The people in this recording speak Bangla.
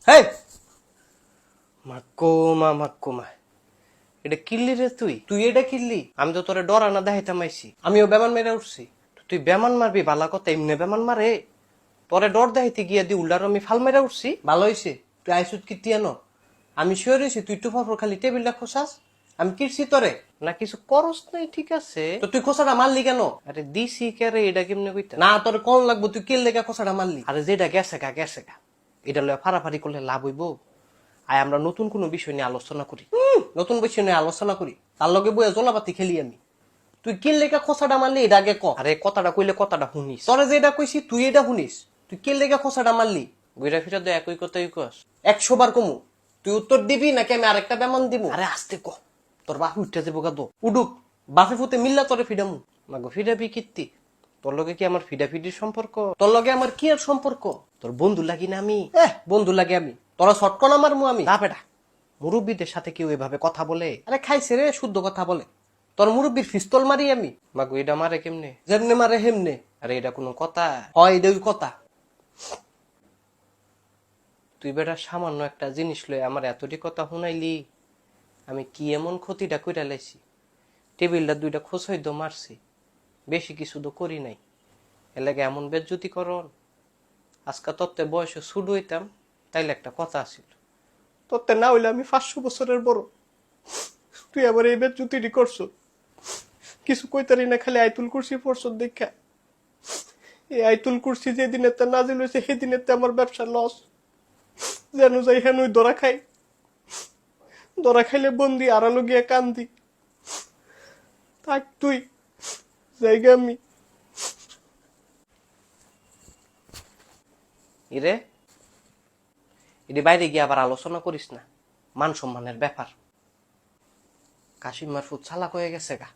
হেই মাক্কুমা এটা কিল্লি রে তুই এটা কিল্লি? আমি তো তোরে ডরানা দেখাইতাম আইছি, আমিও বেমান মেরে উঠছি। তুই বেমান মারবি বালা কথা, এমনি বেমান মারে? তোরে ডর দেখাইতে গিয়া দি উল্লার আমি ফাল মেরে উঠছি। ভালো হইছে তুই আইসুত কীর্তি আনো। আমি শিওর হইছি তুই টুফাফর খালি টেবিলটা খোসাস। আমি কিরছি তোরে না কিছু করস নাই, ঠিক আছে তো তুই খোসাটা মারলি কেন? আরে দিছি কেরে, এটা কেমনে কইতা না তোর কোন লাগবো, তুই কেল লেগা খোসাটা মারলি? আরে যেটা গেছে গা এটা লয়ে ফাড়াফাড়ি করলে লাভ হইব? আয় আমরা নতুন কোনো বিষয় নিয়ে আলোচনা করি। নতুন বিষয় নিয়ে আলোচনা করি, তার লগে বইয়া জলাপাতি খেলি আমি। তুই কেল লেগা খোসাটা মারলি এটা আগে ক। আরে কথাটা কইলে কথাটা শুনিস, তোরে যেটা কইছি তুই এটা শুনিস। তুই কেল লেগা খোসাটা মারলি? ঘুরা ফিরা তো একই কথাই কস। 100 বার কমু, তুই উত্তর দিবি নাকি আমি আরেকটা বেমান দিব? আরে আস্তে ক, তোর বাপে উঠতে যাবো গা। উডুক বাপে ফুতে মিল্লা তোরে ফিডামু। মাগো ফিডাবি কীর্তি? তোর লগে কি আমার ফিডাফিডির সম্পর্ক? তোর লগে আমার কি আর সম্পর্ক? তোর বন্ধু লাগি না আমি? বন্ধু লাগে আমি, তোরা শটকন আমার মু আমি? না বেটা, মুরব্বীদের সাথে কেউ এভাবে কথা বলে? আরে খাইছে রে, শুদ্ধ কথা বলে। তোর মুরব্বীর ফিস্তল মারি আমি? মাগো এটা মারে কেমনে? যেমনে মারে হেমনে। আরে এটা কোনো কথা হয়? এটা কথা? তুই বেটা সামান্য একটা জিনিস লয়ে আমার এতটি কথা শুনাইলি। আমি কি এমন ক্ষতিটা কইরা লাইছি? টেবিলটা 2টা খোঁচাই তো মারছি, বেশি কিছু তো করি নাই। এলাকা এমন বেজ্জতি করন। আজকা তত্ত্বে বয়সে ছুট হইতাম তাইলে একটা কথা আছিল, তত্ত্বে না হইলে আমি 500 বছরের বড়। তুই আবার এই বেজ্জতিটি করছ, কিছু কইতারি না, খালি আইতুল কুরসি পড়ছ দেখা। এই আইতুল কুরসি যেদিনের তা নাজিল হয়েছে সেদিনের তে আমার ব্যবসা লস। যেন যাই হেন ধরা খাই, ধরা খাইলে বন্দি আড়ালো গিয়া কান্দি। থাক তুই, জায়গা আমি। ইরে এটি বাইরে গিয়ে আবার আলোচনা করিস না, মান সম্মানের ব্যাপার। কাশিম মারফুত চালাক হয়ে গেছে গা।